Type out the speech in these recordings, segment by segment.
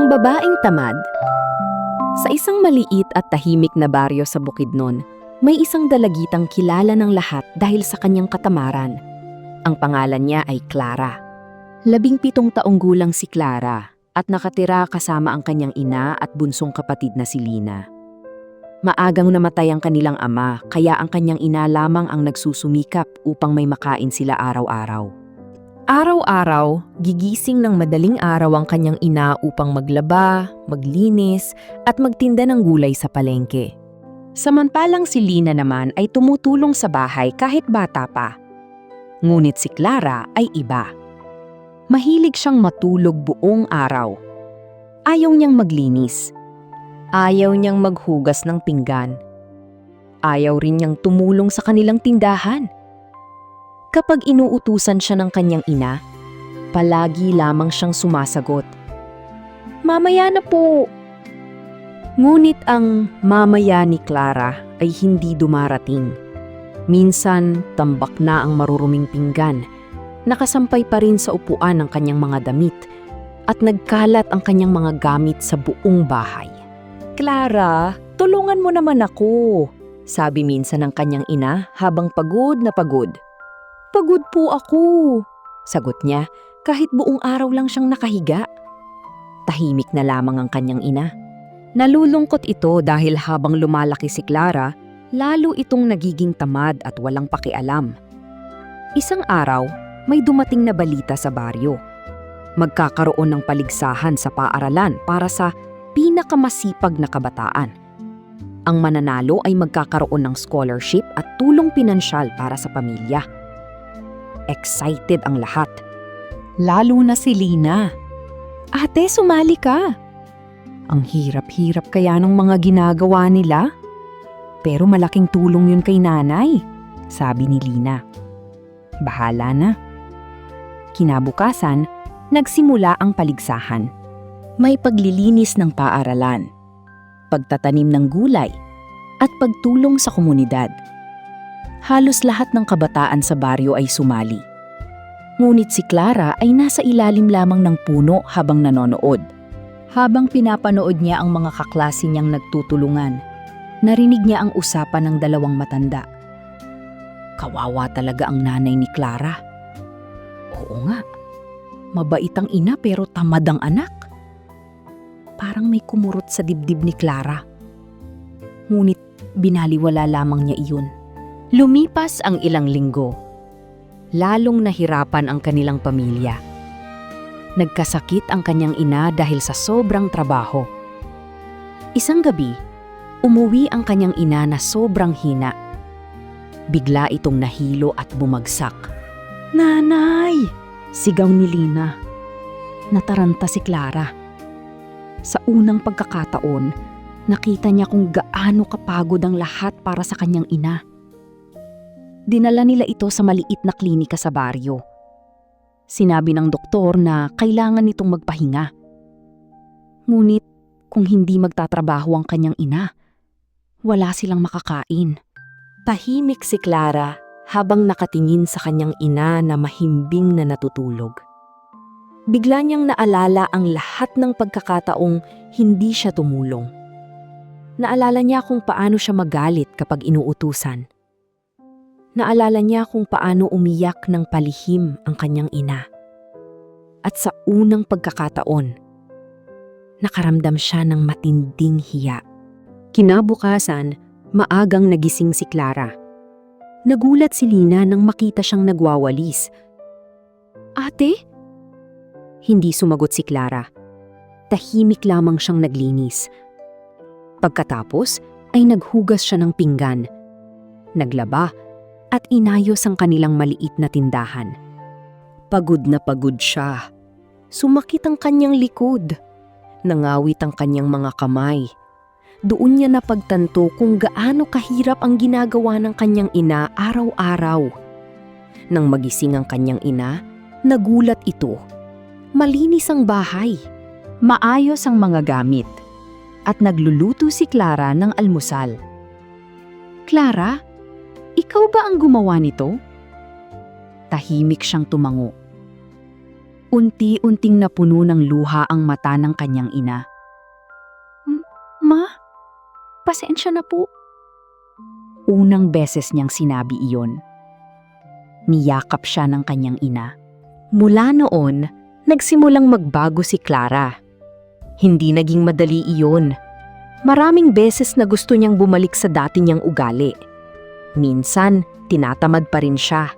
Ang babaeng tamad. Sa isang maliit at tahimik na baryo sa Bukidnon, may isang dalagitang kilala ng lahat dahil sa kanyang katamaran. Ang pangalan niya ay Clara. 17 taong gulang si Clara at nakatira kasama ang kanyang ina at bunsong kapatid na si Lina. Maagang namatay ang kanilang ama, kaya ang kanyang ina lamang ang nagsusumikap upang may makain sila araw-araw. Araw-araw, gigising ng madaling araw ang kanyang ina upang maglaba, maglinis, at magtinda ng gulay sa palengke. Samantalang si Lina naman ay tumutulong sa bahay kahit bata pa. Ngunit si Clara ay iba. Mahilig siyang matulog buong araw. Ayaw niyang maglinis. Ayaw niyang maghugas ng pinggan. Ayaw rin niyang tumulong sa kanilang tindahan. Kapag inuutusan siya ng kanyang ina, palagi lamang siyang sumasagot, "Mamaya na po." Ngunit ang mamaya ni Clara ay hindi dumarating. Minsan, tambak na ang maruruming pinggan, nakasampay pa rin sa upuan ang kanyang mga damit, at nagkalat ang kanyang mga gamit sa buong bahay. "Clara, tulungan mo naman ako," sabi minsan ng kanyang ina habang pagod na pagod. "Pagod po ako," sagot niya kahit buong araw lang siyang nakahiga. Tahimik na lamang ang kanyang ina. Nalulungkot ito dahil habang lumalaki si Clara, lalo itong nagiging tamad at walang pakialam. Isang araw, may dumating na balita sa baryo. Magkakaroon ng paligsahan sa paaralan para sa pinakamasipag na kabataan. Ang mananalo ay magkakaroon ng scholarship at tulong pinansyal para sa pamilya. Excited ang lahat. Lalo na si Lina. "Ate, sumali ka." Ang hirap-hirap kaya ng mga ginagawa nila. Pero malaking tulong yun kay nanay, sabi ni Lina. Bahala na. Kinabukasan, nagsimula ang paligsahan. May paglilinis ng paaralan, pagtatanim ng gulay, at pagtulong sa komunidad. Halos lahat ng kabataan sa baryo ay sumali. Ngunit si Clara ay nasa ilalim lamang ng puno habang nanonood. Habang pinapanood niya ang mga kaklase niyang nagtutulungan, narinig niya ang usapan ng dalawang matanda. Kawawa talaga ang nanay ni Clara. Oo nga, mabait ang ina pero tamad ang anak. Parang may kumurot sa dibdib ni Clara. Ngunit binaliwala lamang niya iyon. Lumipas ang ilang linggo. Lalong nahirapan ang kanilang pamilya. Nagkasakit ang kanyang ina dahil sa sobrang trabaho. Isang gabi, umuwi ang kanyang ina na sobrang hina. Bigla itong nahilo at bumagsak. "Nanay!" sigaw ni Lina. Nataranta si Clara. Sa unang pagkakataon, nakita niya kung gaano kapagod ang lahat para sa kanyang ina. Dinala nila ito sa maliit na klinika sa baryo. Sinabi ng doktor na kailangan nitong magpahinga. Ngunit kung hindi magtatrabaho ang kanyang ina, wala silang makakain. Tahimik si Clara habang nakatingin sa kanyang ina na mahimbing na natutulog. Bigla niyang naalala ang lahat ng pagkakataong hindi siya tumulong. Naalala niya kung paano siya magalit kapag inuutusan. Naalala niya kung paano umiyak ng palihim ang kanyang ina. At sa unang pagkakataon, nakaramdam siya ng matinding hiya. Kinabukasan, maagang nagising si Clara. Nagulat si Lina nang makita siyang nagwawalis. "Ate?" Hindi sumagot si Clara. Tahimik lamang siyang naglinis. Pagkatapos ay naghugas siya ng pinggan, naglaba, at inayos ang kanilang maliit na tindahan. Pagod na pagod siya. Sumakit ang kanyang likod. Nangawit ang kanyang mga kamay. Doon niya napagtanto kung gaano kahirap ang ginagawa ng kanyang ina araw-araw. Nang magising ang kanyang ina, nagulat ito. Malinis ang bahay. Maayos ang mga gamit. At nagluluto si Clara ng almusal. "Clara, ikaw ba ang gumawa nito?" Tahimik siyang tumango. Unti-unting napuno ng luha ang mata ng kanyang ina. Ma, pasensya na po. Unang beses niyang sinabi iyon. Niyakap siya ng kanyang ina. Mula noon, nagsimulang magbago si Clara. Hindi naging madali iyon. Maraming beses na gusto niyang bumalik sa dati niyang ugali. Minsan, tinatamad pa rin siya.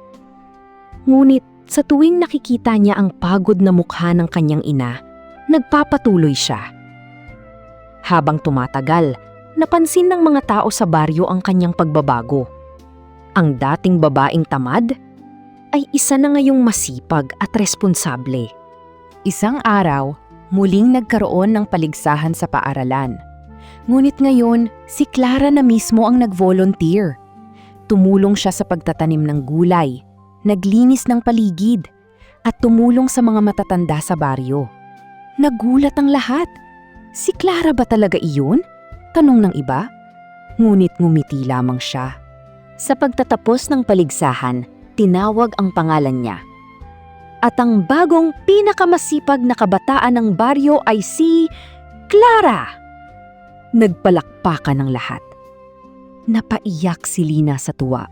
Ngunit sa tuwing nakikita niya ang pagod na mukha ng kanyang ina, nagpapatuloy siya. Habang tumatagal, napansin ng mga tao sa baryo ang kanyang pagbabago. Ang dating babaeng tamad ay isa na ngayong masipag at responsable. Isang araw, muling nagkaroon ng paligsahan sa paaralan. Ngunit ngayon, si Clara na mismo ang nag-volunteer. Tumulong siya sa pagtatanim ng gulay, naglinis ng paligid, at tumulong sa mga matatanda sa baryo. Nagulat ang lahat. Si Clara ba talaga iyon? Tanong ng iba. Ngunit ngumiti lamang siya. Sa pagtatapos ng paligsahan, tinawag ang pangalan niya. At ang bagong pinakamasipag na kabataan ng baryo ay si Clara! Nagpalakpakan ng lahat. Napaiyak si Lina sa tuwa.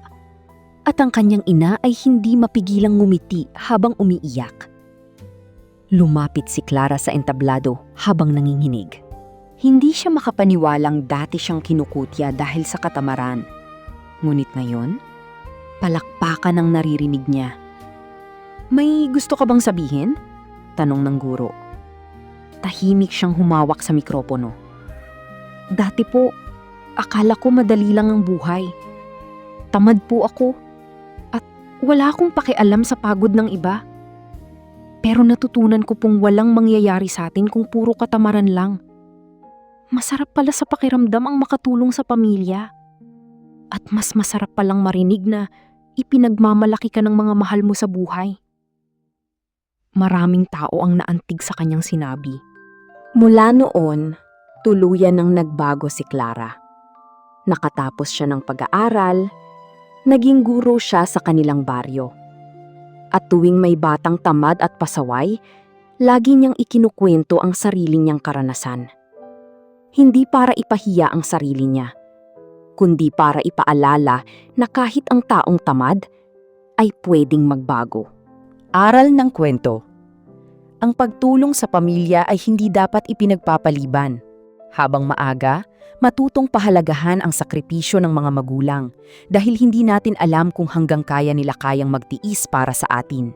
At ang kanyang ina ay hindi mapigilang ngumiti habang umiiyak. Lumapit si Clara sa entablado habang nanginginig. Hindi siya makapaniwalang dati siyang kinukutya dahil sa katamaran. Ngunit ngayon, palakpakan ang naririnig niya. May gusto ka bang sabihin? Tanong ng guro. Tahimik siyang humawak sa mikropono. Dati po, akala ko madali lang ang buhay. Tamad po ako. At wala akong pakialam sa pagod ng iba. Pero natutunan ko pong walang mangyayari sa atin kung puro katamaran lang. Masarap pala sa pakiramdam ang makatulong sa pamilya. At mas masarap palang marinig na ipinagmamalaki ka ng mga mahal mo sa buhay. Maraming tao ang naantig sa kanyang sinabi. Mula noon, tuluyan nang nagbago si Clara. Nakatapos siya ng pag-aaral, naging guro siya sa kanilang baryo. At tuwing may batang tamad at pasaway, lagi niyang ikinukwento ang sarili niyang karanasan. Hindi para ipahiya ang sarili niya, kundi para ipaalala na kahit ang taong tamad ay pwedeng magbago. Aral ng kwento. Ang pagtulong sa pamilya ay hindi dapat ipinagpapaliban. Habang maaga, matutong pahalagahan ang sakripisyo ng mga magulang dahil hindi natin alam kung hanggang kaya nila kayang magtiis para sa atin.